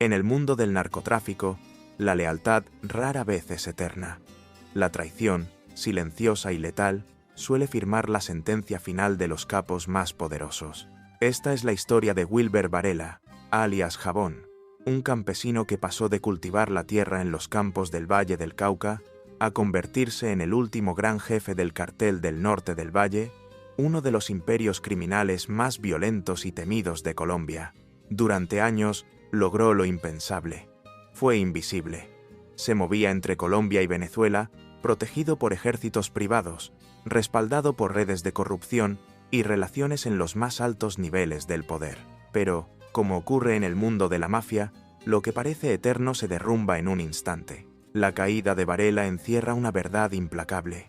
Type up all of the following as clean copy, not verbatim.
En el mundo del narcotráfico, la lealtad rara vez es eterna. La traición, silenciosa y letal, suele firmar la sentencia final de los capos más poderosos. Esta es la historia de Wilber Varela, alias Jabón, un campesino que pasó de cultivar la tierra en los campos del Valle del Cauca a convertirse en el último gran jefe del cartel del norte del Valle, uno de los imperios criminales más violentos y temidos de Colombia. Durante años logró lo impensable. Fue invisible. Se movía entre Colombia y Venezuela, protegido por ejércitos privados, respaldado por redes de corrupción y relaciones en los más altos niveles del poder. Pero, como ocurre en el mundo de la mafia, lo que parece eterno se derrumba en un instante. La caída de Varela encierra una verdad implacable.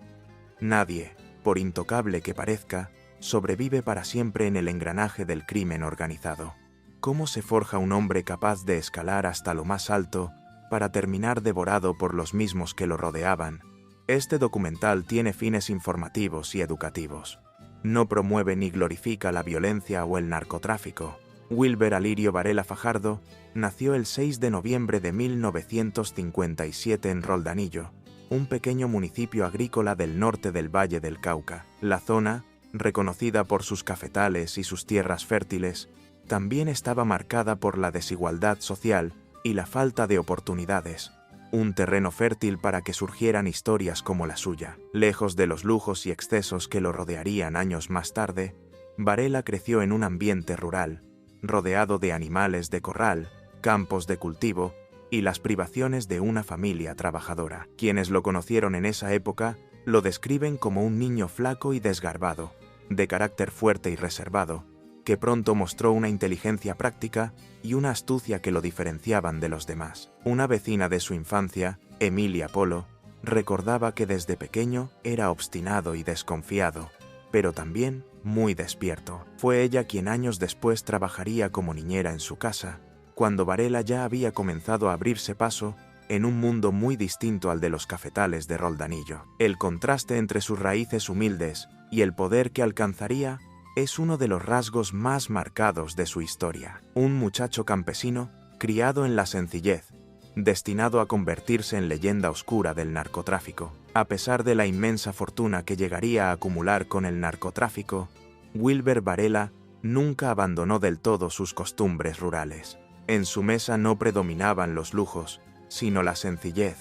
Nadie, por intocable que parezca, sobrevive para siempre en el engranaje del crimen organizado. ¿Cómo se forja un hombre capaz de escalar hasta lo más alto para terminar devorado por los mismos que lo rodeaban? Este documental tiene fines informativos y educativos. No promueve ni glorifica la violencia o el narcotráfico. Wilber Alirio Varela Fajardo nació el 6 de noviembre de 1957 en Roldanillo, un pequeño municipio agrícola del norte del Valle del Cauca. La zona, reconocida por sus cafetales y sus tierras fértiles, también estaba marcada por la desigualdad social y la falta de oportunidades, un terreno fértil para que surgieran historias como la suya. Lejos de los lujos y excesos que lo rodearían años más tarde, Varela creció en un ambiente rural, rodeado de animales de corral, campos de cultivo y las privaciones de una familia trabajadora. Quienes lo conocieron en esa época lo describen como un niño flaco y desgarbado, de carácter fuerte y reservado, que pronto mostró una inteligencia práctica y una astucia que lo diferenciaban de los demás. Una vecina de su infancia, Emilia Polo, recordaba que desde pequeño era obstinado y desconfiado, pero también muy despierto. Fue ella quien años después trabajaría como niñera en su casa, cuando Varela ya había comenzado a abrirse paso en un mundo muy distinto al de los cafetales de Roldanillo. El contraste entre sus raíces humildes y el poder que alcanzaría es uno de los rasgos más marcados de su historia. Un muchacho campesino, criado en la sencillez, destinado a convertirse en leyenda oscura del narcotráfico. A pesar de la inmensa fortuna que llegaría a acumular con el narcotráfico, Wilber Varela nunca abandonó del todo sus costumbres rurales. En su mesa no predominaban los lujos, sino la sencillez: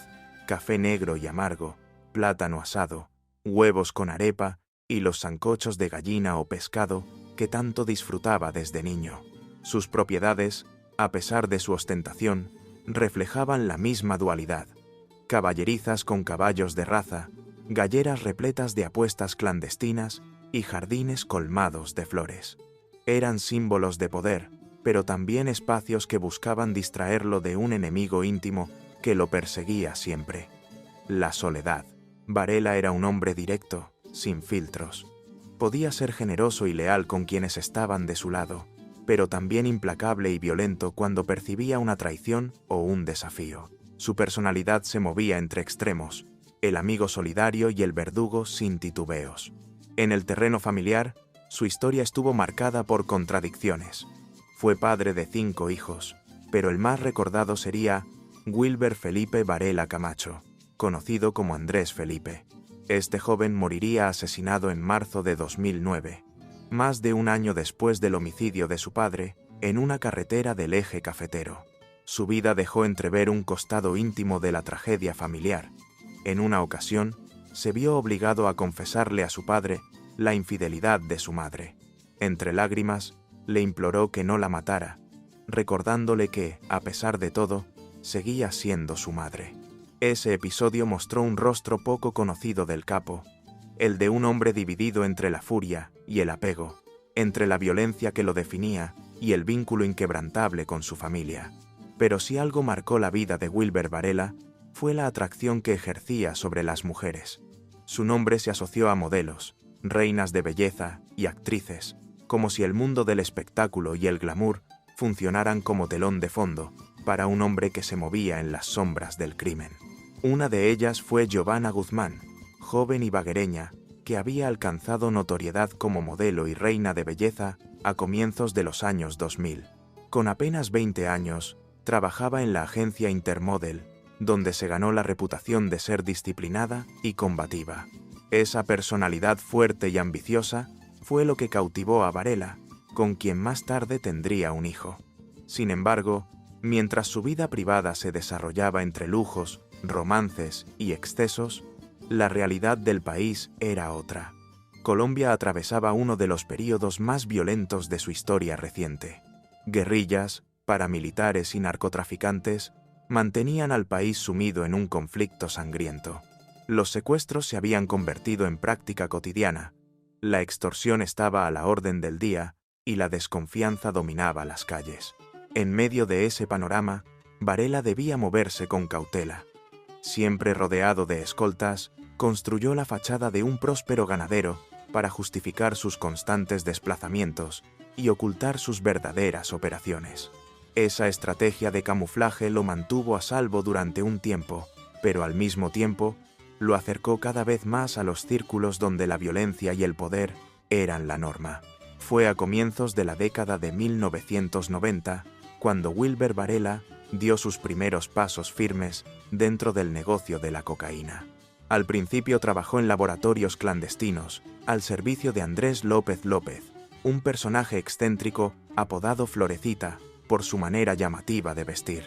café negro y amargo, plátano asado, huevos con arepa y los sancochos de gallina o pescado que tanto disfrutaba desde niño. Sus propiedades, a pesar de su ostentación, reflejaban la misma dualidad: caballerizas con caballos de raza, galleras repletas de apuestas clandestinas y jardines colmados de flores. Eran símbolos de poder, pero también espacios que buscaban distraerlo de un enemigo íntimo que lo perseguía siempre: la soledad. Varela era un hombre directo, sin filtros. Podía ser generoso y leal con quienes estaban de su lado, pero también implacable y violento cuando percibía una traición o un desafío. Su personalidad se movía entre extremos: el amigo solidario y el verdugo sin titubeos. En el terreno familiar, su historia estuvo marcada por contradicciones. Fue padre de 5 hijos, pero el más recordado sería Wilber Felipe Varela Camacho, conocido como Andrés Felipe. Este joven moriría asesinado en marzo de 2009, más de un año después del homicidio de su padre, en una carretera del eje cafetero. Su vida dejó entrever un costado íntimo de la tragedia familiar. En una ocasión, se vio obligado a confesarle a su padre la infidelidad de su madre. Entre lágrimas, le imploró que no la matara, recordándole que, a pesar de todo, seguía siendo su madre. Ese episodio mostró un rostro poco conocido del capo, el de un hombre dividido entre la furia y el apego, entre la violencia que lo definía y el vínculo inquebrantable con su familia. Pero si algo marcó la vida de Wilber Varela, fue la atracción que ejercía sobre las mujeres. Su nombre se asoció a modelos, reinas de belleza y actrices, como si el mundo del espectáculo y el glamour funcionaran como telón de fondo para un hombre que se movía en las sombras del crimen. Una de ellas fue Giovanna Guzmán, joven ibaguereña, que había alcanzado notoriedad como modelo y reina de belleza a comienzos de los años 2000. Con apenas 20 años, trabajaba en la agencia Intermodel, donde se ganó la reputación de ser disciplinada y combativa. Esa personalidad fuerte y ambiciosa fue lo que cautivó a Varela, con quien más tarde tendría un hijo. Sin embargo, mientras su vida privada se desarrollaba entre lujos, romances y excesos, la realidad del país era otra. Colombia atravesaba uno de los períodos más violentos de su historia reciente. Guerrillas, paramilitares y narcotraficantes mantenían al país sumido en un conflicto sangriento. Los secuestros se habían convertido en práctica cotidiana, la extorsión estaba a la orden del día y la desconfianza dominaba las calles. En medio de ese panorama, Varela debía moverse con cautela. Siempre rodeado de escoltas, construyó la fachada de un próspero ganadero para justificar sus constantes desplazamientos y ocultar sus verdaderas operaciones. Esa estrategia de camuflaje lo mantuvo a salvo durante un tiempo, pero al mismo tiempo lo acercó cada vez más a los círculos donde la violencia y el poder eran la norma. Fue a comienzos de la década de 1990 cuando Wilber Varela dio sus primeros pasos firmes dentro del negocio de la cocaína. Al principio trabajó en laboratorios clandestinos, al servicio de Andrés López López, un personaje excéntrico apodado Florecita por su manera llamativa de vestir.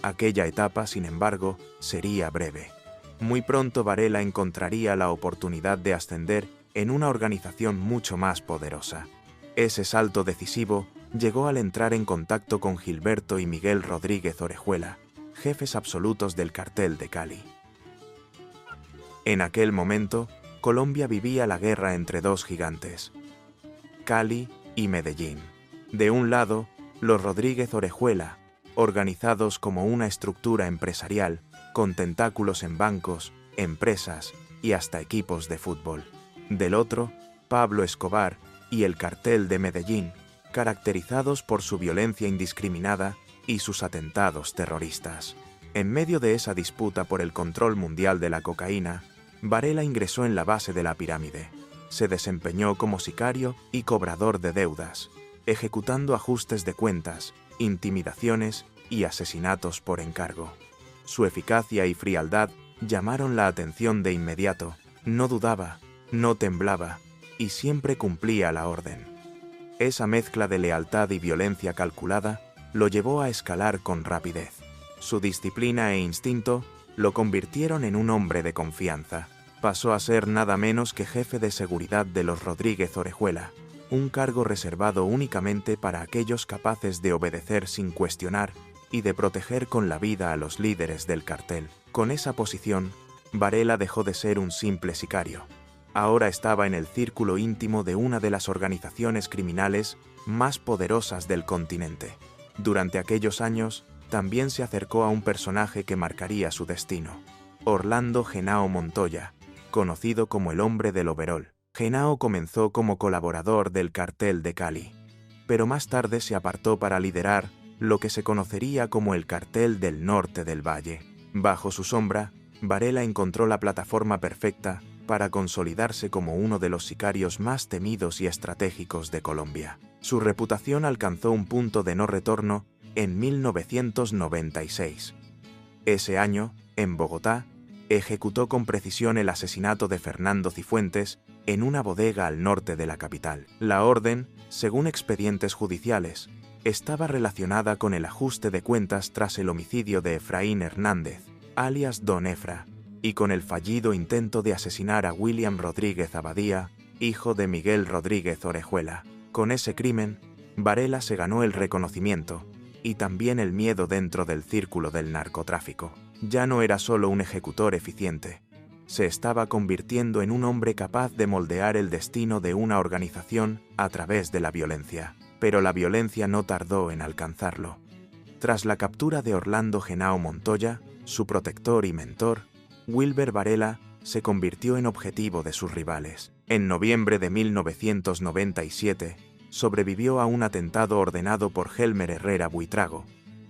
Aquella etapa, sin embargo, sería breve. Muy pronto Varela encontraría la oportunidad de ascender en una organización mucho más poderosa. Ese salto decisivo llegó al entrar en contacto con Gilberto y Miguel Rodríguez Orejuela, jefes absolutos del cartel de Cali. En aquel momento, Colombia vivía la guerra entre dos gigantes, Cali y Medellín. De un lado, los Rodríguez Orejuela, organizados como una estructura empresarial, con tentáculos en bancos, empresas y hasta equipos de fútbol. Del otro, Pablo Escobar y el cartel de Medellín, caracterizados por su violencia indiscriminada y sus atentados terroristas. En medio de esa disputa por el control mundial de la cocaína, Varela ingresó en la base de la pirámide. Se desempeñó como sicario y cobrador de deudas, ejecutando ajustes de cuentas, intimidaciones y asesinatos por encargo. Su eficacia y frialdad llamaron la atención de inmediato. No dudaba, no temblaba y siempre cumplía la orden. Esa mezcla de lealtad y violencia calculada lo llevó a escalar con rapidez. Su disciplina e instinto lo convirtieron en un hombre de confianza. Pasó a ser nada menos que jefe de seguridad de los Rodríguez Orejuela, un cargo reservado únicamente para aquellos capaces de obedecer sin cuestionar y de proteger con la vida a los líderes del cartel. Con esa posición, Varela dejó de ser un simple sicario. Ahora estaba en el círculo íntimo de una de las organizaciones criminales más poderosas del continente. Durante aquellos años, también se acercó a un personaje que marcaría su destino, Orlando Genao Montoya, conocido como el hombre del overol. Genao comenzó como colaborador del cartel de Cali, pero más tarde se apartó para liderar lo que se conocería como el cartel del norte del valle. Bajo su sombra, Varela encontró la plataforma perfecta para consolidarse como uno de los sicarios más temidos y estratégicos de Colombia. Su reputación alcanzó un punto de no retorno en 1996. Ese año, en Bogotá, ejecutó con precisión el asesinato de Fernando Cifuentes en una bodega al norte de la capital. La orden, según expedientes judiciales, estaba relacionada con el ajuste de cuentas tras el homicidio de Efraín Hernández, alias Don Efra, y con el fallido intento de asesinar a William Rodríguez Abadía, hijo de Miguel Rodríguez Orejuela. Con ese crimen, Varela se ganó el reconocimiento y también el miedo dentro del círculo del narcotráfico. Ya no era solo un ejecutor eficiente, se estaba convirtiendo en un hombre capaz de moldear el destino de una organización a través de la violencia. Pero la violencia no tardó en alcanzarlo. Tras la captura de Orlando Genao Montoya, su protector y mentor, Wilber Varela se convirtió en objetivo de sus rivales. En noviembre de 1997, sobrevivió a un atentado ordenado por Helmer Herrera Buitrago,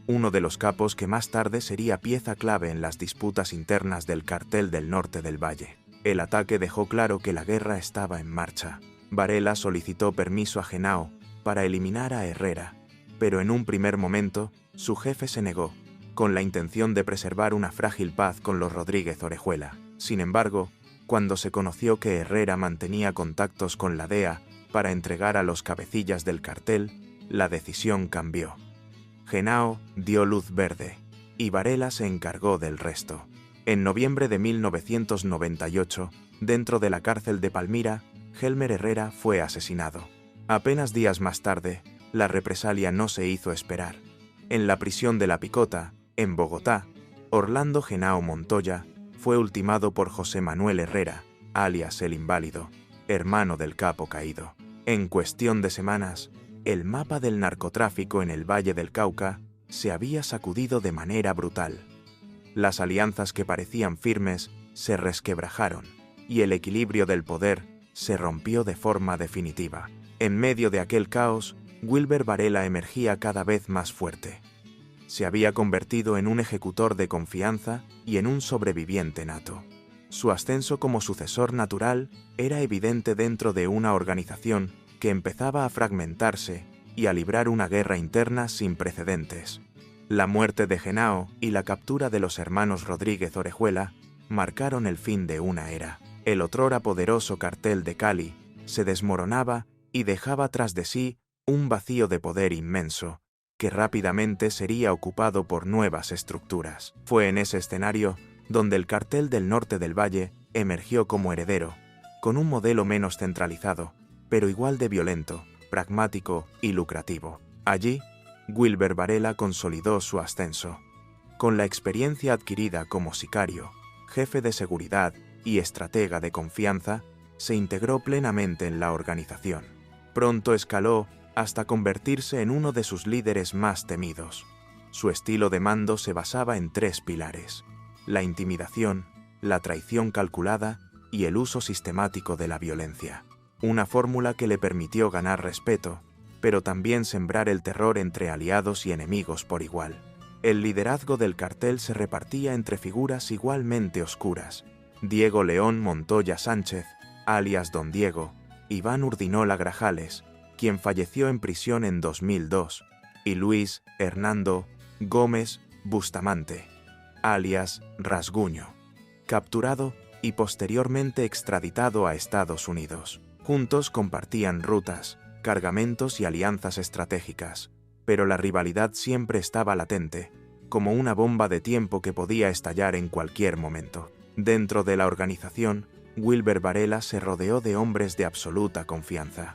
uno de los capos que más tarde sería pieza clave en las disputas internas del cartel del norte del valle. El ataque dejó claro que la guerra estaba en marcha. Varela solicitó permiso a Genao para eliminar a Herrera, pero en un primer momento Su jefe se negó, con la intención de preservar una frágil paz con los Rodríguez Orejuela. Sin embargo, cuando se conoció que Herrera mantenía contactos con la DEA para entregar a los cabecillas del cartel, la decisión cambió. Henao dio luz verde, y Varela se encargó del resto. En noviembre de 1998, dentro de la cárcel de Palmira, Helmer Herrera fue asesinado. Apenas días más tarde, la represalia no se hizo esperar. En la prisión de La Picota, en Bogotá, Orlando Henao Montoya fue ultimado por José Manuel Herrera, alias el Inválido, hermano del capo caído. En cuestión de semanas, el mapa del narcotráfico en el Valle del Cauca se había sacudido de manera brutal. Las alianzas que parecían firmes se resquebrajaron, y el equilibrio del poder se rompió de forma definitiva. En medio de aquel caos, Wilber Varela emergía cada vez más fuerte. Se había convertido en un ejecutor de confianza y en un sobreviviente nato. Su ascenso como sucesor natural era evidente dentro de una organización que empezaba a fragmentarse y a librar una guerra interna sin precedentes. La muerte de Henao y la captura de los hermanos Rodríguez Orejuela marcaron el fin de una era. El otrora poderoso cartel de Cali se desmoronaba y dejaba tras de sí un vacío de poder inmenso, que rápidamente sería ocupado por nuevas estructuras. Fue en ese escenario donde el cartel del norte del Valle emergió como heredero, con un modelo menos centralizado, pero igual de violento, pragmático y lucrativo. Allí, Wilber Varela consolidó su ascenso. Con la experiencia adquirida como sicario, jefe de seguridad y estratega de confianza, se integró plenamente en la organización. Pronto escaló hasta convertirse en uno de sus líderes más temidos. Su estilo de mando se basaba en 3 pilares: la intimidación, la traición calculada y el uso sistemático de la violencia. Una fórmula que le permitió ganar respeto, pero también sembrar el terror entre aliados y enemigos por igual. El liderazgo del cartel se repartía entre figuras igualmente oscuras: Diego León Montoya Sánchez, alias Don Diego, Iván Urdinola Grajales, quien falleció en prisión en 2002, y Luis Hernando Gómez Bustamante, alias Rasguño, capturado y posteriormente extraditado a Estados Unidos. Juntos compartían rutas, cargamentos y alianzas estratégicas, pero la rivalidad siempre estaba latente, como una bomba de tiempo que podía estallar en cualquier momento. Dentro de la organización, Wilber Varela se rodeó de hombres de absoluta confianza.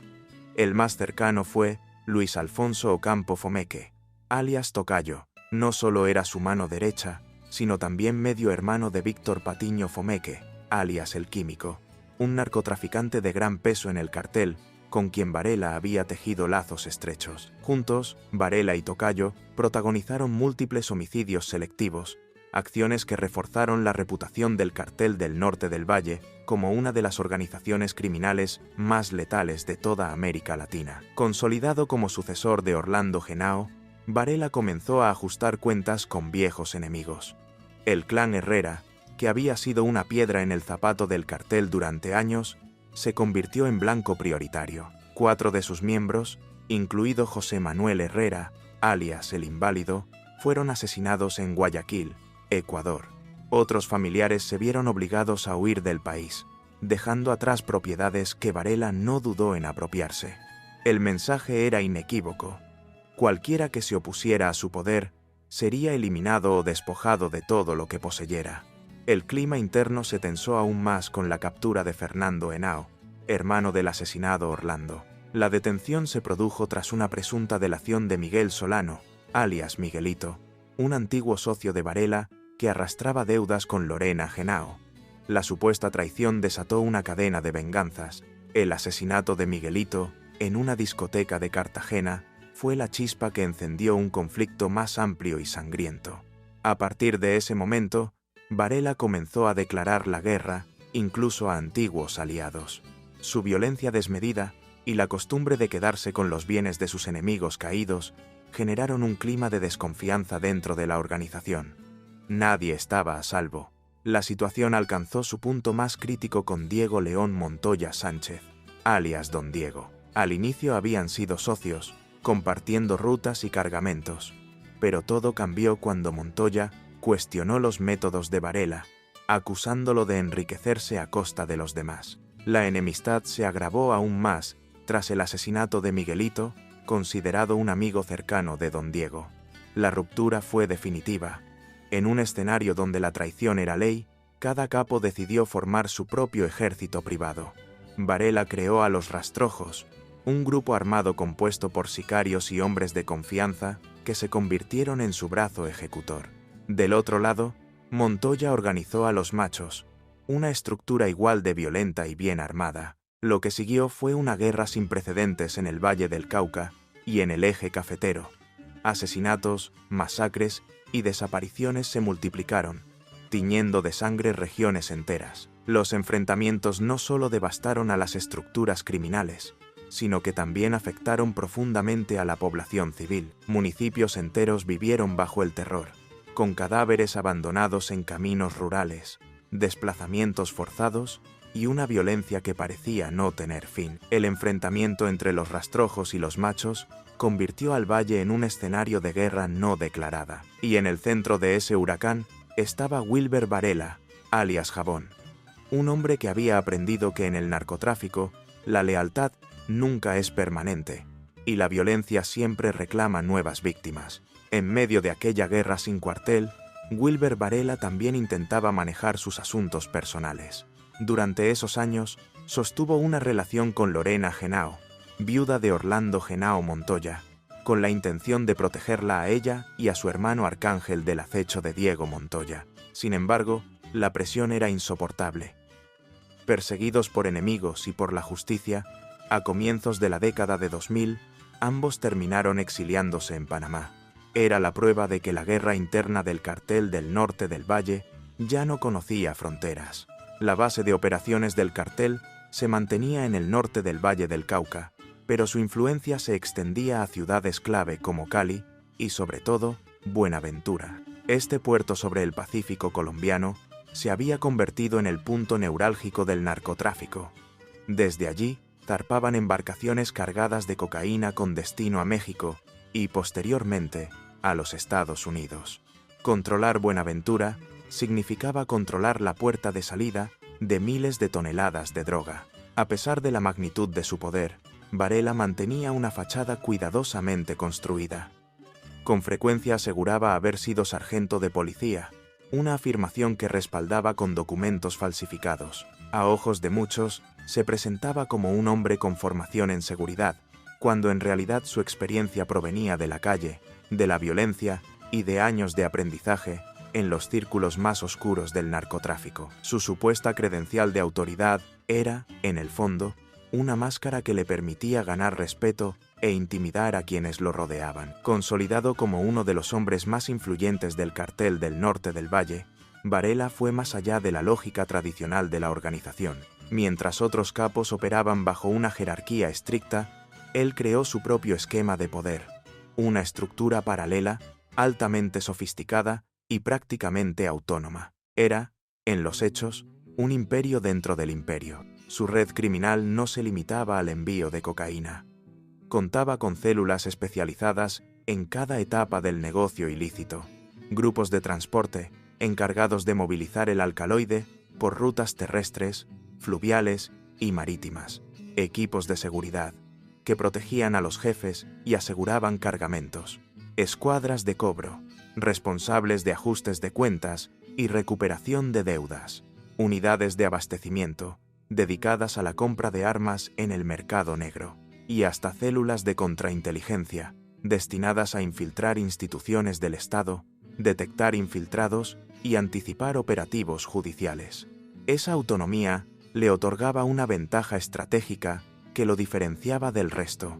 El más cercano fue Luis Alfonso Ocampo Fomeque, alias Tocayo. No solo era su mano derecha, sino también medio hermano de Víctor Patiño Fomeque, alias El Químico, un narcotraficante de gran peso en el cartel, con quien Varela había tejido lazos estrechos. Juntos, Varela y Tocayo protagonizaron múltiples homicidios selectivos, acciones que reforzaron la reputación del cartel del norte del Valle como una de las organizaciones criminales más letales de toda América Latina. Consolidado como sucesor de Orlando Henao, Varela comenzó a ajustar cuentas con viejos enemigos. El clan Herrera, que había sido una piedra en el zapato del cartel durante años, se convirtió en blanco prioritario. 4 de sus miembros, incluido José Manuel Herrera, alias el Inválido, fueron asesinados en Guayaquil, Ecuador. Otros familiares se vieron obligados a huir del país, dejando atrás propiedades que Varela no dudó en apropiarse. El mensaje era inequívoco: cualquiera que se opusiera a su poder sería eliminado o despojado de todo lo que poseyera. El clima interno se tensó aún más con la captura de Fernando Henao, hermano del asesinado Orlando. La detención se produjo tras una presunta delación de Miguel Solano, alias Miguelito, un antiguo socio de Varela que arrastraba deudas con Lorena Henao. La supuesta traición desató una cadena de venganzas. El asesinato de Miguelito, en una discoteca de Cartagena, fue la chispa que encendió un conflicto más amplio y sangriento. A partir de ese momento, Varela comenzó a declarar la guerra, incluso a antiguos aliados. Su violencia desmedida y la costumbre de quedarse con los bienes de sus enemigos caídos generaron un clima de desconfianza dentro de la organización. Nadie estaba a salvo. La situación alcanzó su punto más crítico con Diego León Montoya Sánchez, alias Don Diego. Al inicio habían sido socios, compartiendo rutas y cargamentos. Pero todo cambió cuando Montoya cuestionó los métodos de Varela, acusándolo de enriquecerse a costa de los demás. La enemistad se agravó aún más tras el asesinato de Miguelito, considerado un amigo cercano de don Diego. La ruptura fue definitiva. En un escenario donde la traición era ley, cada capo decidió formar su propio ejército privado. Varela creó a los Rastrojos, un grupo armado compuesto por sicarios y hombres de confianza que se convirtieron en su brazo ejecutor. Del otro lado, Montoya organizó a los Machos, una estructura igual de violenta y bien armada. Lo que siguió fue una guerra sin precedentes en el Valle del Cauca y en el Eje Cafetero. Asesinatos, masacres y desapariciones se multiplicaron, tiñendo de sangre regiones enteras. Los enfrentamientos no solo devastaron a las estructuras criminales, sino que también afectaron profundamente a la población civil. Municipios enteros vivieron bajo el terror, con cadáveres abandonados en caminos rurales, desplazamientos forzados y una violencia que parecía no tener fin. El enfrentamiento entre los Rastrojos y los Machos convirtió al valle en un escenario de guerra no declarada. Y en el centro de ese huracán estaba Wilber Varela, alias Jabón, un hombre que había aprendido que en el narcotráfico la lealtad nunca es permanente, y la violencia siempre reclama nuevas víctimas. En medio de aquella guerra sin cuartel, Wilber Varela también intentaba manejar sus asuntos personales. Durante esos años, sostuvo una relación con Lorena Genao, viuda de Orlando Genao Montoya, con la intención de protegerla a ella y a su hermano Arcángel del acecho de Diego Montoya. Sin embargo, la presión era insoportable. Perseguidos por enemigos y por la justicia, a comienzos de la década de 2000, ambos terminaron exiliándose en Panamá. Era la prueba de que la guerra interna del cartel del norte del Valle ya no conocía fronteras. La base de operaciones del cartel se mantenía en el norte del Valle del Cauca, pero su influencia se extendía a ciudades clave como Cali y, sobre todo, Buenaventura. Este puerto sobre el Pacífico colombiano se había convertido en el punto neurálgico del narcotráfico. Desde allí, zarpaban embarcaciones cargadas de cocaína con destino a México y, posteriormente, a los Estados Unidos. Controlar Buenaventura significaba controlar la puerta de salida de miles de toneladas de droga. A pesar de la magnitud de su poder, Varela mantenía una fachada cuidadosamente construida. Con frecuencia aseguraba haber sido sargento de policía, una afirmación que respaldaba con documentos falsificados. A ojos de muchos, se presentaba como un hombre con formación en seguridad, cuando en realidad su experiencia provenía de la calle, de la violencia y de años de aprendizaje en los círculos más oscuros del narcotráfico. Su supuesta credencial de autoridad era, en el fondo, una máscara que le permitía ganar respeto e intimidar a quienes lo rodeaban. Consolidado como uno de los hombres más influyentes del cartel del norte del Valle, Varela fue más allá de la lógica tradicional de la organización. Mientras otros capos operaban bajo una jerarquía estricta, él creó su propio esquema de poder, una estructura paralela, altamente sofisticada y prácticamente autónoma. Era, en los hechos, un imperio dentro del imperio. Su red criminal no se limitaba al envío de cocaína. Contaba con células especializadas en cada etapa del negocio ilícito, grupos de transporte encargados de movilizar el alcaloide por rutas terrestres, fluviales y marítimas, equipos de seguridad que protegían a los jefes y aseguraban cargamentos, escuadras de cobro, responsables de ajustes de cuentas y recuperación de deudas, unidades de abastecimiento dedicadas a la compra de armas en el mercado negro, y hasta células de contrainteligencia destinadas a infiltrar instituciones del Estado, detectar infiltrados y anticipar operativos judiciales. Esa autonomía le otorgaba una ventaja estratégica que lo diferenciaba del resto.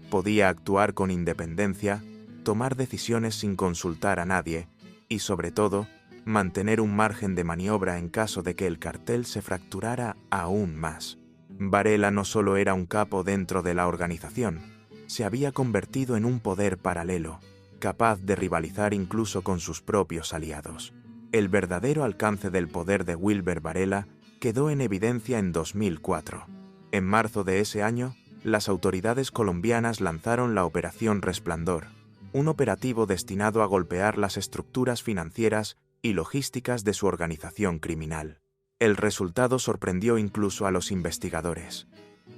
Podía actuar con independencia, tomar decisiones sin consultar a nadie y, sobre todo, mantener un margen de maniobra en caso de que el cartel se fracturara aún más. Varela no solo era un capo dentro de la organización, se había convertido en un poder paralelo, capaz de rivalizar incluso con sus propios aliados. El verdadero alcance del poder de Wilber Varela quedó en evidencia en 2004. En marzo de ese año, las autoridades colombianas lanzaron la Operación Resplandor, un operativo destinado a golpear las estructuras financieras y logísticas de su organización criminal. El resultado sorprendió incluso a los investigadores.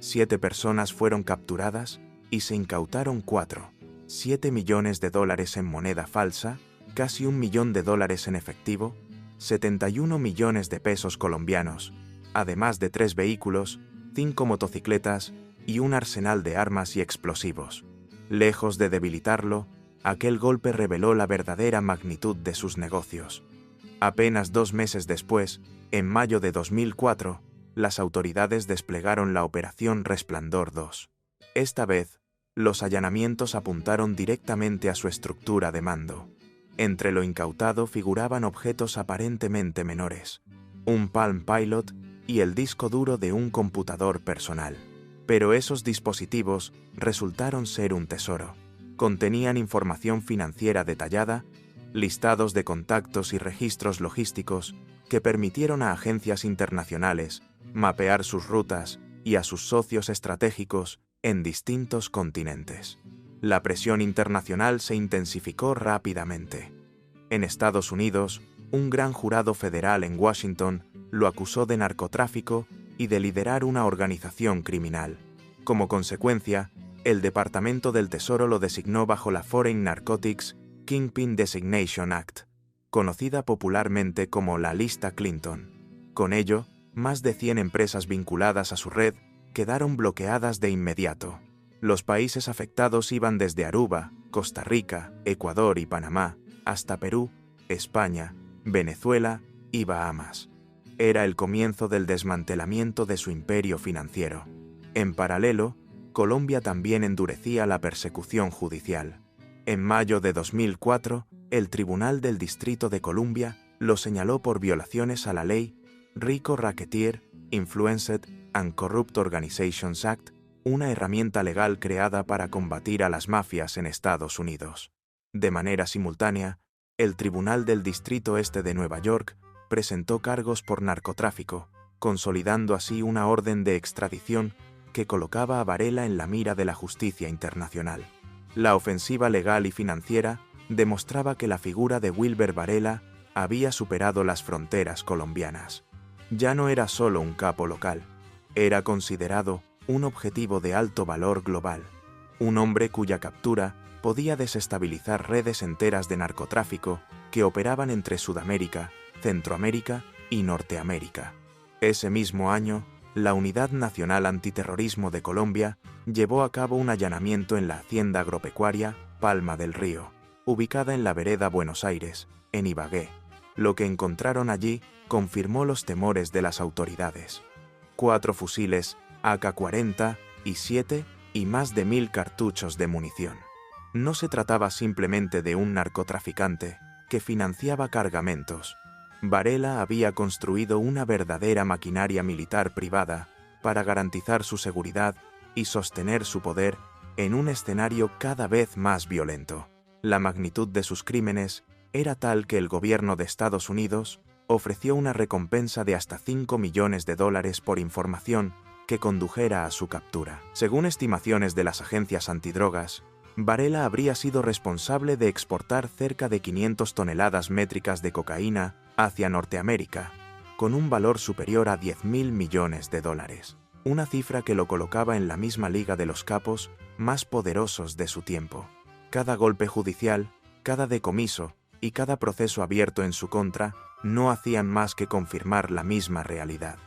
7 personas fueron capturadas y se incautaron 4,7 millones de dólares en moneda falsa, casi $1 millón en efectivo, 71 millones de pesos colombianos, además de 3 vehículos, 5 motocicletas y un arsenal de armas y explosivos. Lejos de debilitarlo, aquel golpe reveló la verdadera magnitud de sus negocios. Apenas 2 meses después, en mayo de 2004, las autoridades desplegaron la Operación Resplandor 2. Esta vez, los allanamientos apuntaron directamente a su estructura de mando. Entre lo incautado figuraban objetos aparentemente menores, un Palm Pilot y el disco duro de un computador personal. Pero esos dispositivos resultaron ser un tesoro. Contenían información financiera detallada, listados de contactos y registros logísticos que permitieron a agencias internacionales mapear sus rutas y a sus socios estratégicos en distintos continentes. La presión internacional se intensificó rápidamente. En Estados Unidos, un gran jurado federal en Washington lo acusó de narcotráfico y de liderar una organización criminal. Como consecuencia, el Departamento del Tesoro lo designó bajo la Foreign Narcotics Kingpin Designation Act, conocida popularmente como la Lista Clinton. Con ello, más de 100 empresas vinculadas a su red quedaron bloqueadas de inmediato. Los países afectados iban desde Aruba, Costa Rica, Ecuador y Panamá, hasta Perú, España, Venezuela y Bahamas. Era el comienzo del desmantelamiento de su imperio financiero. En paralelo, Colombia también endurecía la persecución judicial. En mayo de 2004, el Tribunal del Distrito de Columbia lo señaló por violaciones a la ley RICO Racketeer, Influenced and Corrupt Organizations Act, una herramienta legal creada para combatir a las mafias en Estados Unidos. De manera simultánea, el Tribunal del Distrito Este de Nueva York presentó cargos por narcotráfico, consolidando así una orden de extradición que colocaba a Varela en la mira de la justicia internacional. La ofensiva legal y financiera demostraba que la figura de Wilber Varela había superado las fronteras colombianas. Ya no era solo un capo local, era considerado un objetivo de alto valor global, un hombre cuya captura podía desestabilizar redes enteras de narcotráfico que operaban entre Sudamérica, Centroamérica y Norteamérica. Ese mismo año, la Unidad Nacional Antiterrorismo de Colombia llevó a cabo un allanamiento en la hacienda agropecuaria Palma del Río, ubicada en la vereda Buenos Aires, en Ibagué. Lo que encontraron allí confirmó los temores de las autoridades. 4 fusiles AK-47 y más de 1000 cartuchos de munición. No se trataba simplemente de un narcotraficante que financiaba cargamentos. Varela había construido una verdadera maquinaria militar privada para garantizar su seguridad y sostener su poder en un escenario cada vez más violento. La magnitud de sus crímenes era tal que el gobierno de Estados Unidos ofreció una recompensa de hasta $5 millones por información que condujera a su captura. Según estimaciones de las agencias antidrogas, Varela habría sido responsable de exportar cerca de 500 toneladas métricas de cocaína hacia Norteamérica, con un valor superior a $10.000 millones, una cifra que lo colocaba en la misma liga de los capos más poderosos de su tiempo. Cada golpe judicial, cada decomiso y cada proceso abierto en su contra no hacían más que confirmar la misma realidad.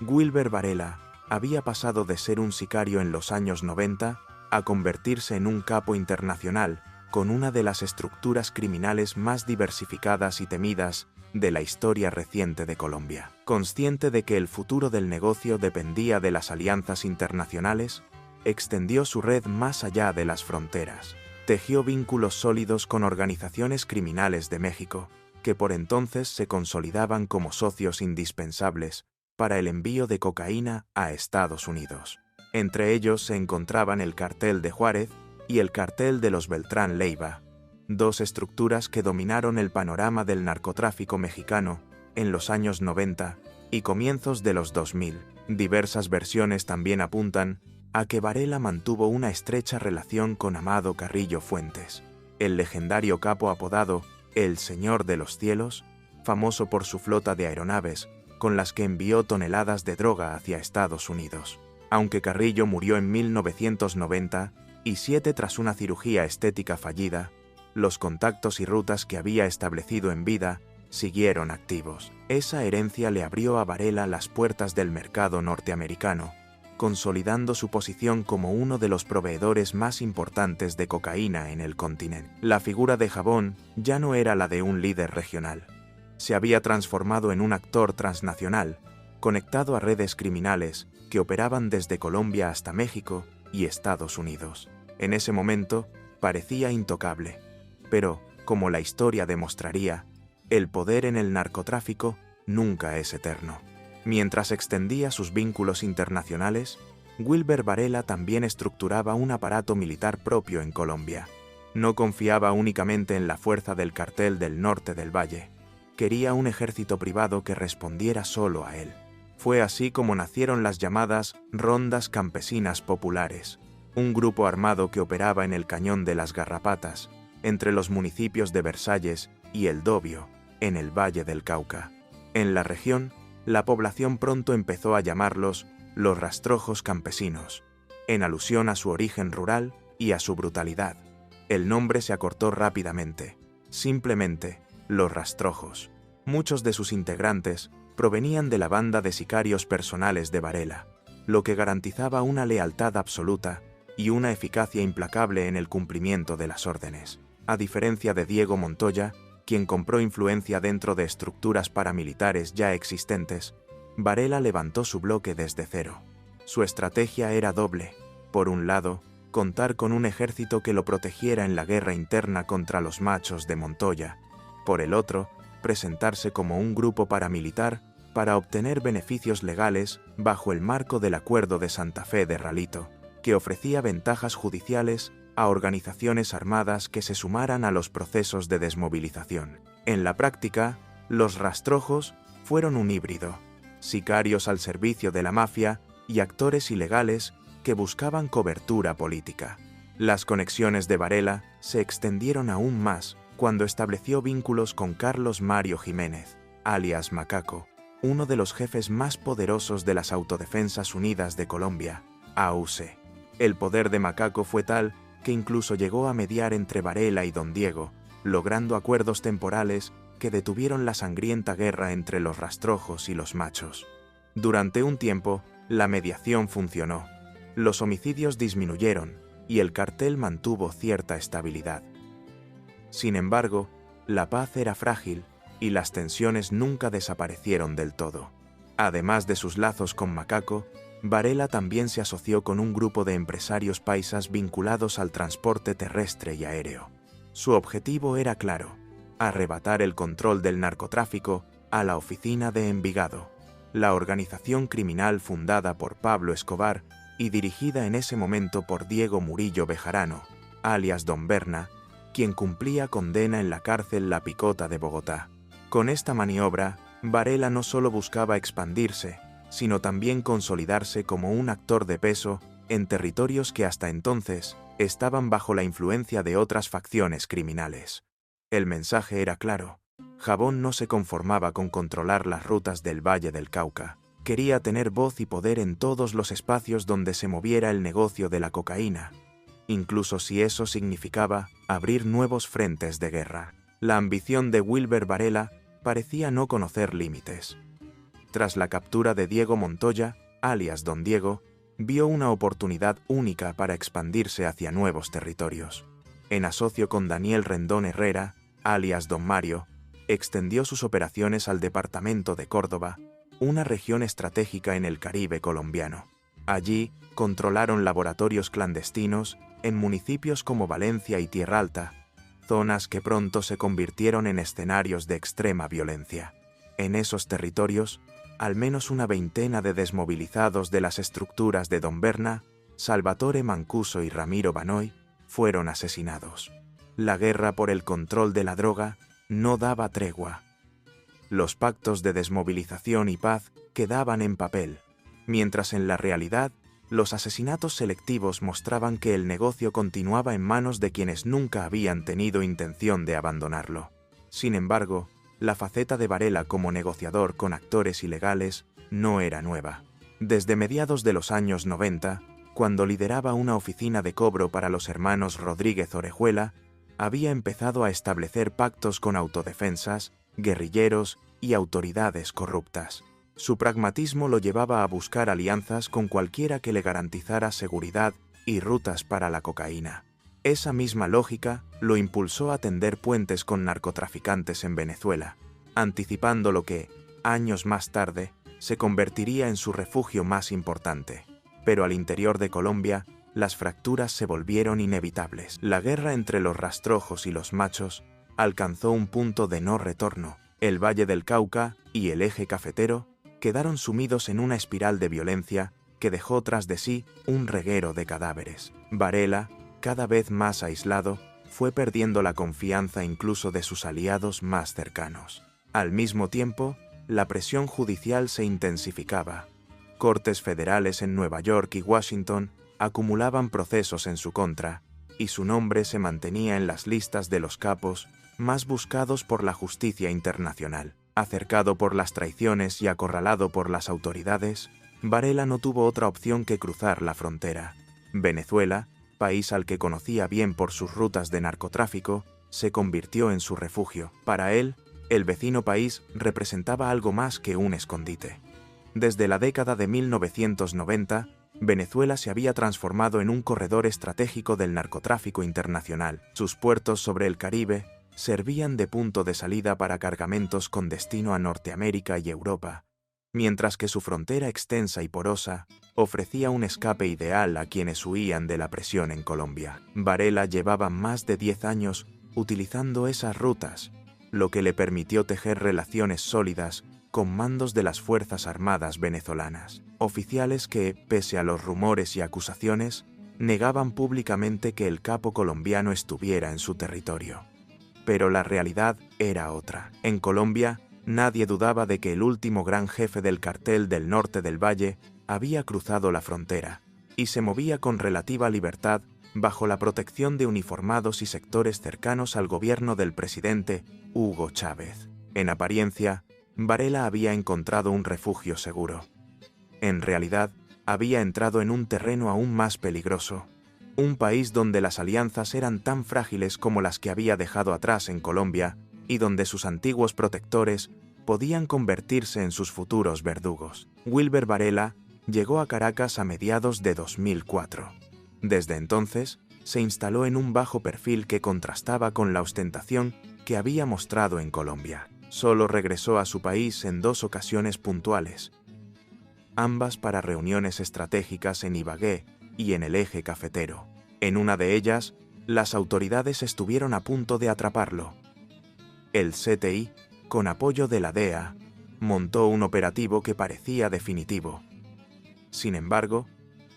Wilber Varela había pasado de ser un sicario en los años 90 a convertirse en un capo internacional con una de las estructuras criminales más diversificadas y temidas de la historia reciente de Colombia. Consciente de que el futuro del negocio dependía de las alianzas internacionales, extendió su red más allá de las fronteras. Tejió vínculos sólidos con organizaciones criminales de México, que por entonces se consolidaban como socios indispensables para el envío de cocaína a Estados Unidos. Entre ellos se encontraban el Cartel de Juárez y el Cartel de los Beltrán Leiva, 2 estructuras que dominaron el panorama del narcotráfico mexicano en los años 90 y comienzos de los 2000. Diversas versiones también apuntan a que Varela mantuvo una estrecha relación con Amado Carrillo Fuentes, el legendario capo apodado el Señor de los Cielos, famoso por su flota de aeronaves, con las que envió toneladas de droga hacia Estados Unidos. Aunque Carrillo murió en 1997 tras una cirugía estética fallida, los contactos y rutas que había establecido en vida siguieron activos. Esa herencia le abrió a Varela las puertas del mercado norteamericano, consolidando su posición como uno de los proveedores más importantes de cocaína en el continente. La figura de Jabón ya no era la de un líder regional. Se había transformado en un actor transnacional, conectado a redes criminales que operaban desde Colombia hasta México y Estados Unidos. En ese momento parecía intocable, pero, como la historia demostraría, el poder en el narcotráfico nunca es eterno. Mientras extendía sus vínculos internacionales, Wilber Varela también estructuraba un aparato militar propio en Colombia. No confiaba únicamente en la fuerza del cartel del norte del Valle. Quería un ejército privado que respondiera solo a él. Fue así como nacieron las llamadas Rondas Campesinas Populares, un grupo armado que operaba en el Cañón de las Garrapatas, entre los municipios de Versalles y El Dobio, en el Valle del Cauca. En la región, la población pronto empezó a llamarlos los rastrojos campesinos, en alusión a su origen rural y a su brutalidad. El nombre se acortó rápidamente, simplemente los rastrojos. Muchos de sus integrantes provenían de la banda de sicarios personales de Varela, lo que garantizaba una lealtad absoluta y una eficacia implacable en el cumplimiento de las órdenes. A diferencia de Diego Montoya, quien compró influencia dentro de estructuras paramilitares ya existentes, Varela levantó su bloque desde cero. Su estrategia era doble. Por un lado, contar con un ejército que lo protegiera en la guerra interna contra los machos de Montoya. Por el otro, presentarse como un grupo paramilitar para obtener beneficios legales bajo el marco del Acuerdo de Santa Fe de Ralito, que ofrecía ventajas judiciales a organizaciones armadas que se sumaran a los procesos de desmovilización. En la práctica, los rastrojos fueron un híbrido, sicarios al servicio de la mafia y actores ilegales que buscaban cobertura política. Las conexiones de Varela se extendieron aún más cuando estableció vínculos con Carlos Mario Jiménez, alias Macaco, uno de los jefes más poderosos de las Autodefensas Unidas de Colombia, AUC. El poder de Macaco fue tal que incluso llegó a mediar entre Varela y Don Diego, logrando acuerdos temporales que detuvieron la sangrienta guerra entre los rastrojos y los machos. Durante un tiempo, la mediación funcionó. Los homicidios disminuyeron y el cartel mantuvo cierta estabilidad. Sin embargo, la paz era frágil y las tensiones nunca desaparecieron del todo. Además de sus lazos con Macaco, Varela también se asoció con un grupo de empresarios paisas vinculados al transporte terrestre y aéreo. Su objetivo era claro: arrebatar el control del narcotráfico a la Oficina de Envigado, la organización criminal fundada por Pablo Escobar y dirigida en ese momento por Diego Murillo Bejarano, alias Don Berna, quien cumplía condena en la cárcel La Picota de Bogotá. Con esta maniobra, Varela no solo buscaba expandirse, sino también consolidarse como un actor de peso en territorios que hasta entonces estaban bajo la influencia de otras facciones criminales. El mensaje era claro: Jabón no se conformaba con controlar las rutas del Valle del Cauca. Quería tener voz y poder en todos los espacios donde se moviera el negocio de la cocaína, incluso si eso significaba abrir nuevos frentes de guerra. La ambición de Wilber Varela parecía no conocer límites. Tras la captura de Diego Montoya, alias Don Diego, vio una oportunidad única para expandirse hacia nuevos territorios. En asocio con Daniel Rendón Herrera, alias Don Mario, extendió sus operaciones al departamento de Córdoba, una región estratégica en el Caribe colombiano. Allí controlaron laboratorios clandestinos en municipios como Valencia y Tierra Alta, zonas que pronto se convirtieron en escenarios de extrema violencia. En esos territorios, al menos una veintena de desmovilizados de las estructuras de Don Berna, Salvatore Mancuso y Ramiro Banoy, fueron asesinados. La guerra por el control de la droga no daba tregua. Los pactos de desmovilización y paz quedaban en papel, mientras en la realidad Los asesinatos selectivos mostraban que el negocio continuaba en manos de quienes nunca habían tenido intención de abandonarlo. Sin embargo, la faceta de Varela como negociador con actores ilegales no era nueva. Desde mediados de los años 90, cuando lideraba una oficina de cobro para los hermanos Rodríguez Orejuela, había empezado a establecer pactos con autodefensas, guerrilleros y autoridades corruptas. Su pragmatismo lo llevaba a buscar alianzas con cualquiera que le garantizara seguridad y rutas para la cocaína. Esa misma lógica lo impulsó a tender puentes con narcotraficantes en Venezuela, anticipando lo que, años más tarde, se convertiría en su refugio más importante. Pero al interior de Colombia, las fracturas se volvieron inevitables. La guerra entre los rastrojos y los machos alcanzó un punto de no retorno. El Valle del Cauca y el Eje Cafetero quedaron sumidos en una espiral de violencia que dejó tras de sí un reguero de cadáveres. Varela, cada vez más aislado, fue perdiendo la confianza incluso de sus aliados más cercanos. Al mismo tiempo, la presión judicial se intensificaba. Cortes federales en Nueva York y Washington acumulaban procesos en su contra, y su nombre se mantenía en las listas de los capos más buscados por la justicia internacional. Acercado por las traiciones y acorralado por las autoridades, Varela no tuvo otra opción que cruzar la frontera. Venezuela, país al que conocía bien por sus rutas de narcotráfico, se convirtió en su refugio. Para él, el vecino país representaba algo más que un escondite. Desde la década de 1990, Venezuela se había transformado en un corredor estratégico del narcotráfico internacional. Sus puertos sobre el Caribe servían de punto de salida para cargamentos con destino a Norteamérica y Europa, mientras que su frontera extensa y porosa ofrecía un escape ideal a quienes huían de la presión en Colombia. Varela llevaba más de 10 años utilizando esas rutas, lo que le permitió tejer relaciones sólidas con mandos de las Fuerzas Armadas venezolanas, oficiales que, pese a los rumores y acusaciones, negaban públicamente que el capo colombiano estuviera en su territorio. Pero la realidad era otra. En Colombia, nadie dudaba de que el último gran jefe del cartel del norte del Valle había cruzado la frontera y se movía con relativa libertad bajo la protección de uniformados y sectores cercanos al gobierno del presidente Hugo Chávez. En apariencia, Varela había encontrado un refugio seguro. En realidad, había entrado en un terreno aún más peligroso. Un país donde las alianzas eran tan frágiles como las que había dejado atrás en Colombia y donde sus antiguos protectores podían convertirse en sus futuros verdugos. Wilber Varela llegó a Caracas a mediados de 2004. Desde entonces, se instaló en un bajo perfil que contrastaba con la ostentación que había mostrado en Colombia. Solo regresó a su país en 2 ocasiones puntuales, ambas para reuniones estratégicas en Ibagué y en el Eje Cafetero. En una de ellas, las autoridades estuvieron a punto de atraparlo. El CTI, con apoyo de la DEA, montó un operativo que parecía definitivo. Sin embargo,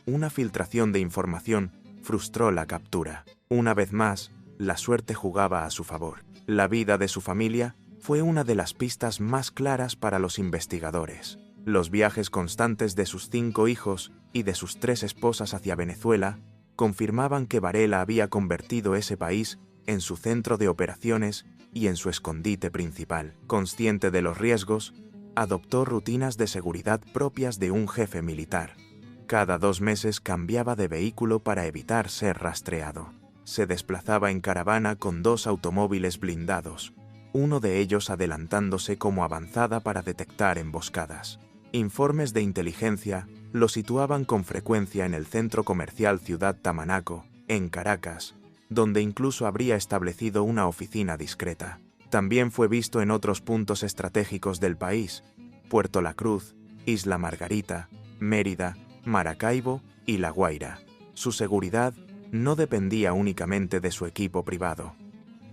una filtración de información frustró la captura. Una vez más, la suerte jugaba a su favor. La vida de su familia fue una de las pistas más claras para los investigadores. Los viajes constantes de sus 5 hijos y de sus 3 esposas hacia Venezuela confirmaban que Varela había convertido ese país en su centro de operaciones y en su escondite principal. Consciente de los riesgos, adoptó rutinas de seguridad propias de un jefe militar. Cada 2 meses cambiaba de vehículo para evitar ser rastreado. Se desplazaba en caravana con 2 automóviles blindados, uno de ellos adelantándose como avanzada para detectar emboscadas. Informes de inteligencia lo situaban con frecuencia en el centro comercial Ciudad Tamanaco, en Caracas, donde incluso habría establecido una oficina discreta. También fue visto en otros puntos estratégicos del país: Puerto La Cruz, Isla Margarita, Mérida, Maracaibo y La Guaira. Su seguridad no dependía únicamente de su equipo privado.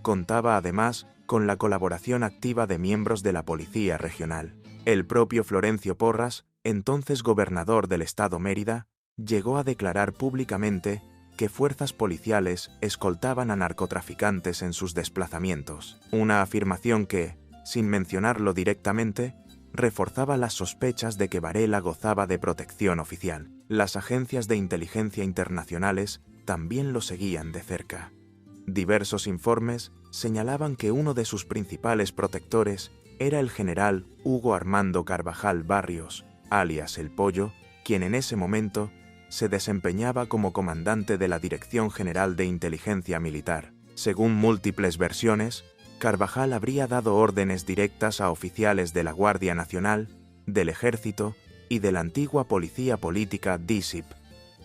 Contaba además con la colaboración activa de miembros de la Policía Regional. El propio Florencio Porras, entonces gobernador del estado Mérida, llegó a declarar públicamente que fuerzas policiales escoltaban a narcotraficantes en sus desplazamientos. Una afirmación que, sin mencionarlo directamente, reforzaba las sospechas de que Varela gozaba de protección oficial. Las agencias de inteligencia internacionales también lo seguían de cerca. Diversos informes señalaban que uno de sus principales protectores era el general Hugo Armando Carvajal Barrios, alias El Pollo, quien en ese momento se desempeñaba como comandante de la Dirección General de Inteligencia Militar. Según múltiples versiones, Carvajal habría dado órdenes directas a oficiales de la Guardia Nacional, del Ejército y de la antigua Policía Política DISIP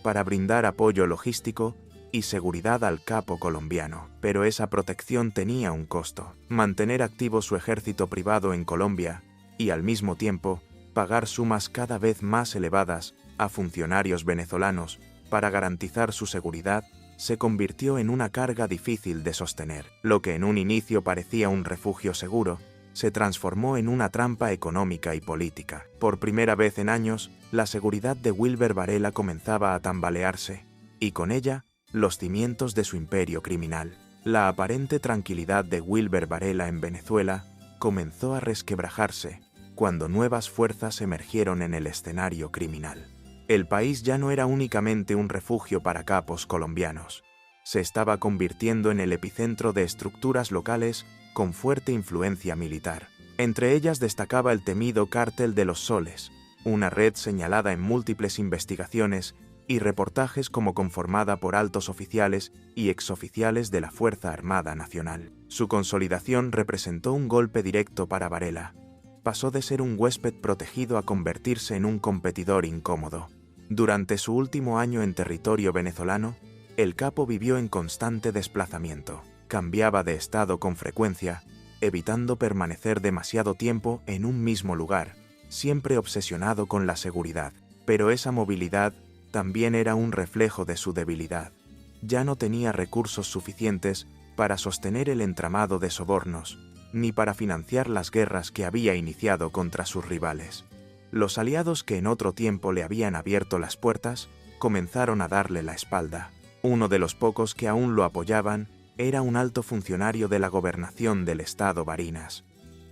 para brindar apoyo logístico y seguridad al capo colombiano. Pero esa protección tenía un costo: mantener activo su ejército privado en Colombia y, al mismo tiempo, pagar sumas cada vez más elevadas a funcionarios venezolanos para garantizar su seguridad se convirtió en una carga difícil de sostener. Lo que en un inicio parecía un refugio seguro, se transformó en una trampa económica y política. Por primera vez en años, la seguridad de Wilber Varela comenzaba a tambalearse, y con ella, los cimientos de su imperio criminal. La aparente tranquilidad de Wilber Varela en Venezuela comenzó a resquebrajarse cuando nuevas fuerzas emergieron en el escenario criminal. El país ya no era únicamente un refugio para capos colombianos. Se estaba convirtiendo en el epicentro de estructuras locales con fuerte influencia militar. Entre ellas destacaba el temido Cártel de los Soles, una red señalada en múltiples investigaciones y reportajes como conformada por altos oficiales y exoficiales de la Fuerza Armada Nacional. Su consolidación representó un golpe directo para Varela. Pasó de ser un huésped protegido a convertirse en un competidor incómodo. Durante su último año en territorio venezolano, el capo vivió en constante desplazamiento. Cambiaba de estado con frecuencia, evitando permanecer demasiado tiempo en un mismo lugar, siempre obsesionado con la seguridad. Pero esa movilidad también era un reflejo de su debilidad. Ya no tenía recursos suficientes para sostener el entramado de sobornos, ni para financiar las guerras que había iniciado contra sus rivales. Los aliados que en otro tiempo le habían abierto las puertas comenzaron a darle la espalda. Uno de los pocos que aún lo apoyaban era un alto funcionario de la gobernación del estado Barinas.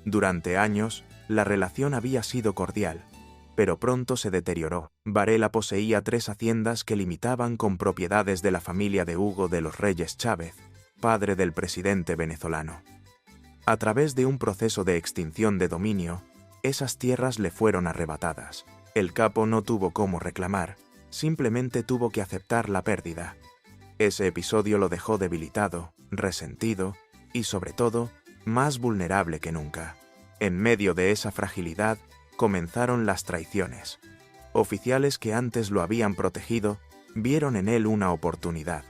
Durante años, la relación había sido cordial, pero pronto se deterioró. Varela poseía 3 haciendas que limitaban con propiedades de la familia de Hugo de los Reyes Chávez, padre del presidente venezolano. A través de un proceso de extinción de dominio, esas tierras le fueron arrebatadas. El capo no tuvo cómo reclamar, simplemente tuvo que aceptar la pérdida. Ese episodio lo dejó debilitado, resentido y, sobre todo, más vulnerable que nunca. En medio de esa fragilidad, comenzaron las traiciones. Oficiales que antes lo habían protegido vieron en él una oportunidad.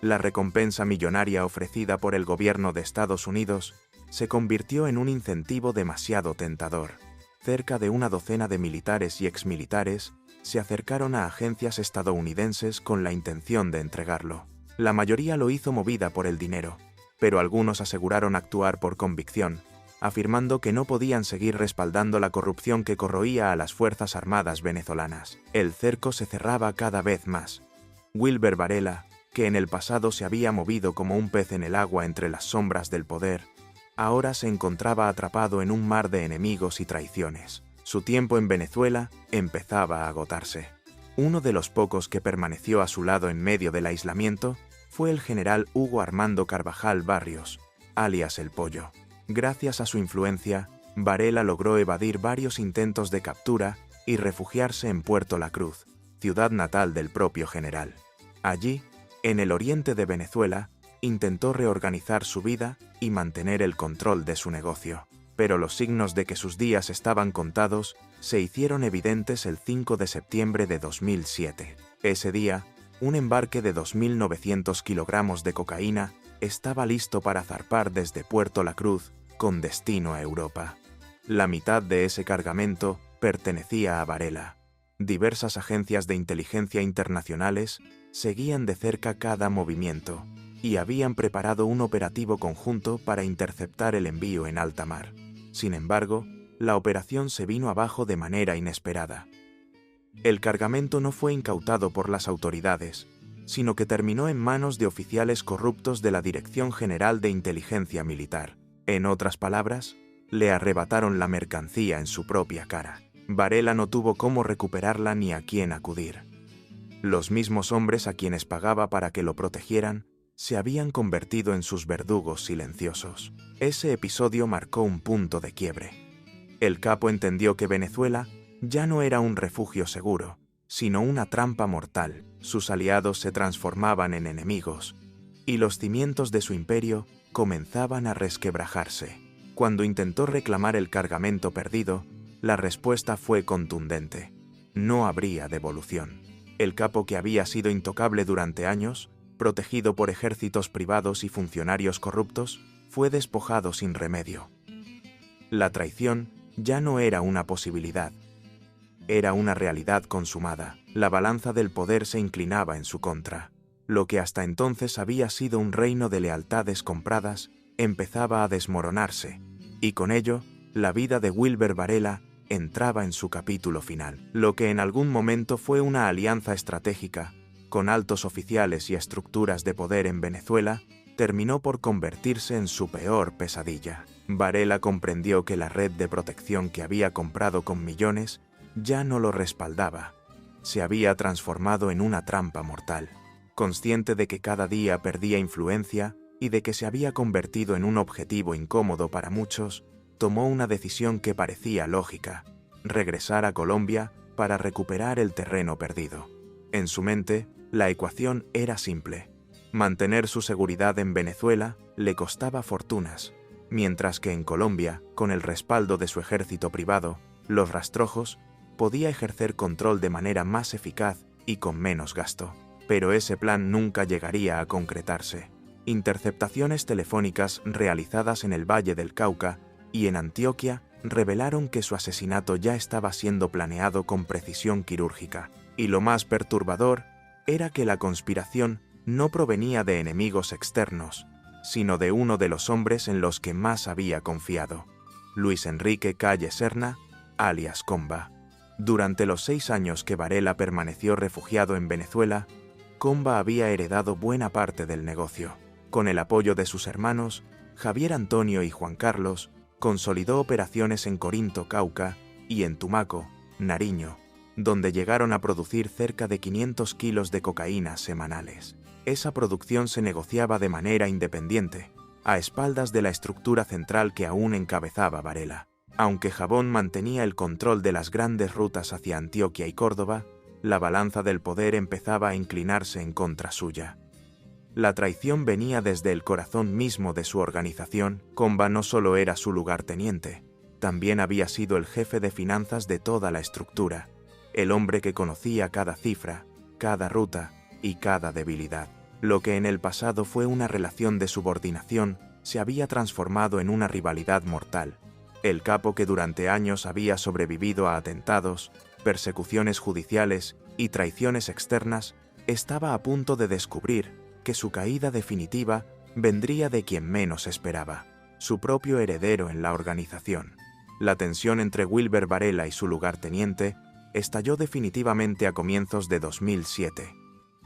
La recompensa millonaria ofrecida por el gobierno de Estados Unidos se convirtió en un incentivo demasiado tentador. Cerca de una docena de militares y exmilitares se acercaron a agencias estadounidenses con la intención de entregarlo. La mayoría lo hizo movida por el dinero, pero algunos aseguraron actuar por convicción, afirmando que no podían seguir respaldando la corrupción que corroía a las Fuerzas Armadas venezolanas. El cerco se cerraba cada vez más. Wilber Varela, que en el pasado se había movido como un pez en el agua entre las sombras del poder, ahora se encontraba atrapado en un mar de enemigos y traiciones. Su tiempo en Venezuela empezaba a agotarse. Uno de los pocos que permaneció a su lado en medio del aislamiento fue el general Hugo Armando Carvajal Barrios, alias El Pollo. Gracias a su influencia, Varela logró evadir varios intentos de captura y refugiarse en Puerto La Cruz, ciudad natal del propio general. Allí, en el oriente de Venezuela, intentó reorganizar su vida y mantener el control de su negocio. Pero los signos de que sus días estaban contados se hicieron evidentes el 5 de septiembre de 2007. Ese día, un embarque de 2.900 kilogramos de cocaína estaba listo para zarpar desde Puerto La Cruz con destino a Europa. La mitad de ese cargamento pertenecía a Varela. Diversas agencias de inteligencia internacionales seguían de cerca cada movimiento y habían preparado un operativo conjunto para interceptar el envío en alta mar. Sin embargo, la operación se vino abajo de manera inesperada. El cargamento no fue incautado por las autoridades, sino que terminó en manos de oficiales corruptos de la Dirección General de Inteligencia Militar. En otras palabras, le arrebataron la mercancía en su propia cara. Varela no tuvo cómo recuperarla ni a quién acudir. Los mismos hombres a quienes pagaba para que lo protegieran se habían convertido en sus verdugos silenciosos. Ese episodio marcó un punto de quiebre. El capo entendió que Venezuela ya no era un refugio seguro, sino una trampa mortal. Sus aliados se transformaban en enemigos, y los cimientos de su imperio comenzaban a resquebrajarse. Cuando intentó reclamar el cargamento perdido, la respuesta fue contundente. No habría devolución. El capo, que había sido intocable durante años, protegido por ejércitos privados y funcionarios corruptos, fue despojado sin remedio. La traición ya no era una posibilidad. Era una realidad consumada. La balanza del poder se inclinaba en su contra. Lo que hasta entonces había sido un reino de lealtades compradas empezaba a desmoronarse, y con ello, la vida de Wilber Varela entraba en su capítulo final. Lo que en algún momento fue una alianza estratégica, con altos oficiales y estructuras de poder en Venezuela, terminó por convertirse en su peor pesadilla. Varela comprendió que la red de protección que había comprado con millones ya no lo respaldaba. Se había transformado en una trampa mortal. Consciente de que cada día perdía influencia y de que se había convertido en un objetivo incómodo para muchos, tomó una decisión que parecía lógica: regresar a Colombia para recuperar el terreno perdido. En su mente, la ecuación era simple. Mantener su seguridad en Venezuela le costaba fortunas, mientras que en Colombia, con el respaldo de su ejército privado, los rastrojos, podía ejercer control de manera más eficaz y con menos gasto. Pero ese plan nunca llegaría a concretarse. Interceptaciones telefónicas realizadas en el Valle del Cauca y en Antioquia revelaron que su asesinato ya estaba siendo planeado con precisión quirúrgica. Y lo más perturbador era que la conspiración no provenía de enemigos externos, sino de uno de los hombres en los que más había confiado: Luis Enrique Calle Serna, alias Comba. Durante los 6 años que Varela permaneció refugiado en Venezuela, Comba había heredado buena parte del negocio. Con el apoyo de sus hermanos, Javier Antonio y Juan Carlos, consolidó operaciones en Corinto, Cauca, y en Tumaco, Nariño, donde llegaron a producir cerca de 500 kilos de cocaína semanales. Esa producción se negociaba de manera independiente, a espaldas de la estructura central que aún encabezaba Varela. Aunque Jabón mantenía el control de las grandes rutas hacia Antioquia y Córdoba, la balanza del poder empezaba a inclinarse en contra suya. La traición venía desde el corazón mismo de su organización. Comba no solo era su lugarteniente, también había sido el jefe de finanzas de toda la estructura, el hombre que conocía cada cifra, cada ruta y cada debilidad. Lo que en el pasado fue una relación de subordinación se había transformado en una rivalidad mortal. El capo, que durante años había sobrevivido a atentados, persecuciones judiciales y traiciones externas, estaba a punto de descubrir que su caída definitiva vendría de quien menos esperaba: su propio heredero en la organización. La tensión entre Wilber Varela y su lugarteniente estalló definitivamente a comienzos de 2007.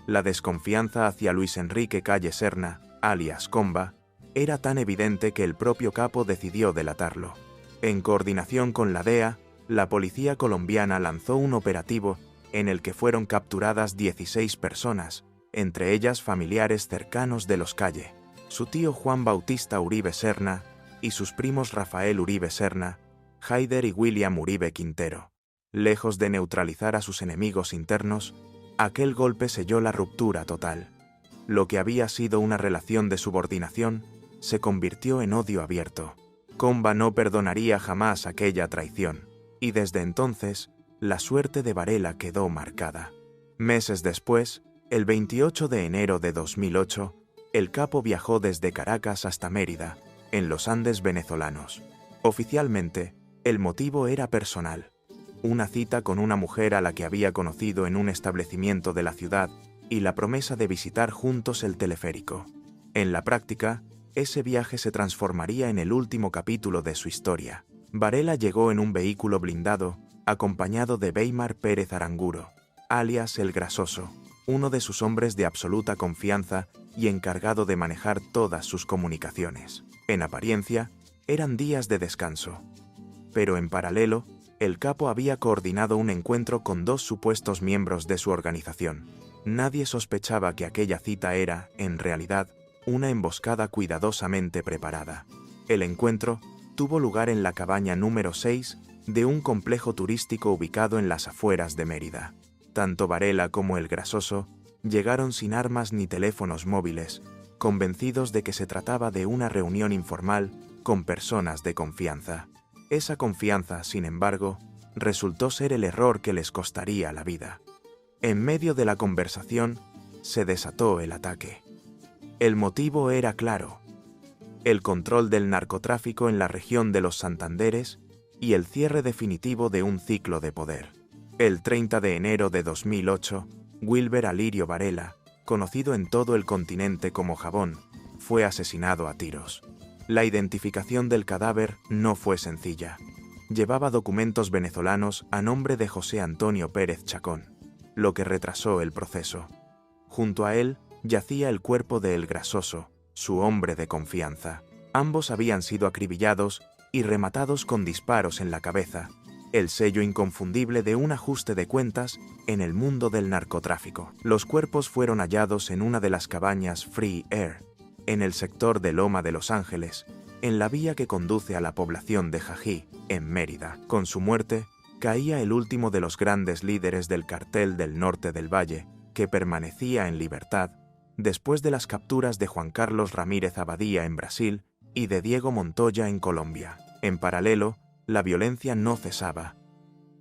La desconfianza hacia Luis Enrique Calle Serna, alias Comba, era tan evidente que el propio capo decidió delatarlo. En coordinación con la DEA, la policía colombiana lanzó un operativo en el que fueron capturadas 16 personas, entre ellas familiares cercanos de los Calle, su tío Juan Bautista Uribe Serna y sus primos Rafael Uribe Serna, Haider y William Uribe Quintero. Lejos de neutralizar a sus enemigos internos, aquel golpe selló la ruptura total. Lo que había sido una relación de subordinación se convirtió en odio abierto. Comba no perdonaría jamás aquella traición, y desde entonces la suerte de Varela quedó marcada. Meses después, el 28 de enero de 2008, el capo viajó desde Caracas hasta Mérida, en los Andes venezolanos. Oficialmente, el motivo era personal: una cita con una mujer a la que había conocido en un establecimiento de la ciudad y la promesa de visitar juntos el teleférico. En la práctica, ese viaje se transformaría en el último capítulo de su historia. Varela llegó en un vehículo blindado, acompañado de Weimar Pérez Aranguro, alias El Grasoso, uno de sus hombres de absoluta confianza y encargado de manejar todas sus comunicaciones. En apariencia, Eran días de descanso. Pero en paralelo, el capo había coordinado un encuentro con 2 supuestos miembros de su organización. Nadie sospechaba que aquella cita era, en realidad, una emboscada cuidadosamente preparada. El encuentro tuvo lugar en la cabaña número 6 de un complejo turístico ubicado en las afueras de Mérida. Tanto Varela como el Grasoso llegaron sin armas ni teléfonos móviles, convencidos de que se trataba de una reunión informal con personas de confianza. Esa confianza, sin embargo, resultó ser el error que les costaría la vida. En medio de la conversación, se desató el ataque. El motivo era claro: el control del narcotráfico en la región de los Santanderes y el cierre definitivo de un ciclo de poder. El 30 de enero de 2008, Wilber Alirio Varela, conocido en todo el continente como Jabón, fue asesinado a tiros. La identificación del cadáver no fue sencilla. Llevaba documentos venezolanos a nombre de José Antonio Pérez Chacón, lo que retrasó el proceso. Junto a él yacía el cuerpo de El Grasoso, su hombre de confianza. Ambos habían sido acribillados y rematados con disparos en la cabeza, el sello inconfundible de un ajuste de cuentas en el mundo del narcotráfico. Los cuerpos fueron hallados en una de las cabañas Free Air, en el sector de Loma de Los Ángeles, en la vía que conduce a la población de Jají, en Mérida. Con su muerte, caía el último de los grandes líderes del cartel del norte del Valle, que permanecía en libertad, después de las capturas de Juan Carlos Ramírez Abadía en Brasil y de Diego Montoya en Colombia. En paralelo, la violencia no cesaba.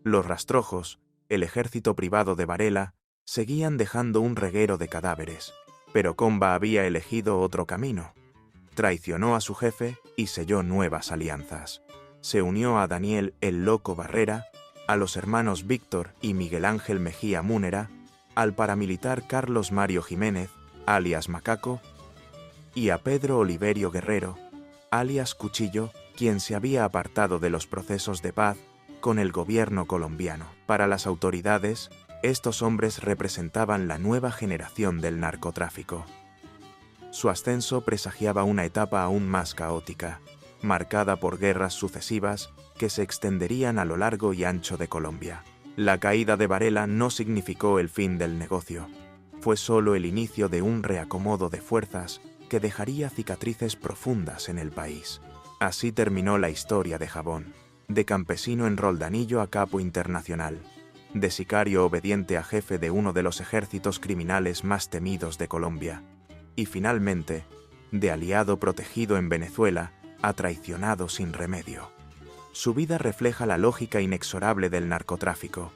Los rastrojos, el ejército privado de Varela, seguían dejando un reguero de cadáveres, pero Comba había elegido otro camino. Traicionó a su jefe y selló nuevas alianzas. Se unió a Daniel "el Loco" Barrera, a los hermanos Víctor y Miguel Ángel Mejía Múnera, al paramilitar Carlos Mario Jiménez, alias Macaco, y a Pedro Oliverio Guerrero, alias Cuchillo, quien se había apartado de los procesos de paz con el gobierno colombiano. Para las autoridades, estos hombres representaban la nueva generación del narcotráfico. Su ascenso presagiaba una etapa aún más caótica, marcada por guerras sucesivas que se extenderían a lo largo y ancho de Colombia. La caída de Varela no significó el fin del negocio. Fue solo el inicio de un reacomodo de fuerzas que dejaría cicatrices profundas en el país. Así terminó la historia de Jabón, de campesino en Roldanillo a capo internacional, de sicario obediente a jefe de uno de los ejércitos criminales más temidos de Colombia, y finalmente, de aliado protegido en Venezuela a traicionado sin remedio. Su vida refleja la lógica inexorable del narcotráfico.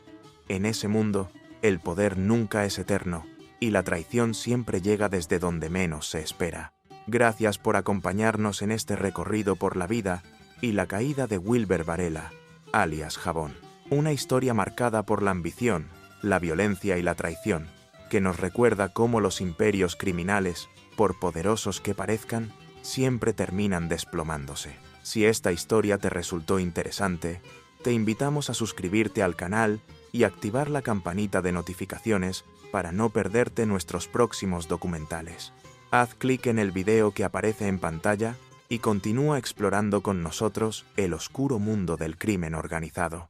En ese mundo, el poder nunca es eterno, y la traición siempre llega desde donde menos se espera. Gracias por acompañarnos en este recorrido por la vida y la caída de Wilber Varela, alias Jabón. Una historia marcada por la ambición, la violencia y la traición, que nos recuerda cómo los imperios criminales, por poderosos que parezcan, siempre terminan desplomándose. Si esta historia te resultó interesante, te invitamos a suscribirte al canal y activar la campanita de notificaciones para no perderte nuestros próximos documentales. Haz clic en el video que aparece en pantalla y continúa explorando con nosotros el oscuro mundo del crimen organizado.